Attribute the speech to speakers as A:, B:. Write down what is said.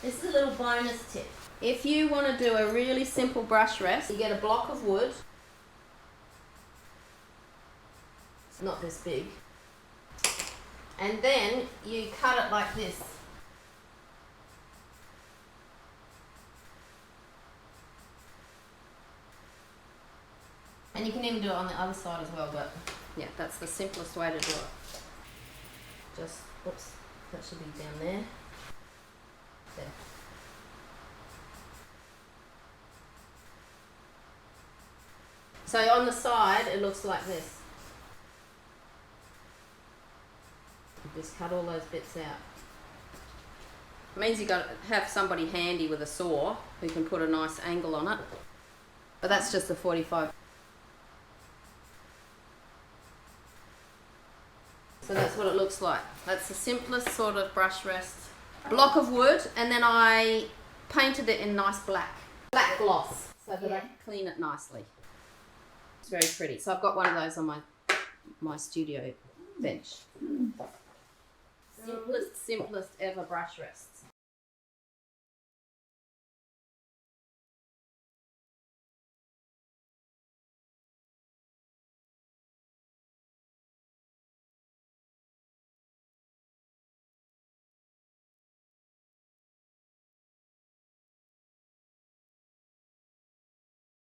A: This is a little bonus tip. If you want to do a really simple brush rest, you get a block of wood. It's not this big. And then you cut it like this. And you can even do it on the other side as well, but yeah, that's the simplest way to do it. Just, oops, that should be down there. There. So on the side, it looks like this. You just cut all those bits out. It means you've got to have somebody handy with a saw who can put a nice angle on it. But that's just a 45. So that's what it looks like. That's the simplest sort of brush rest. Block of wood, and then I painted it in nice black gloss so that I can clean it nicely. It's very pretty. So I've got one of those on my studio bench. Simplest ever brush rests.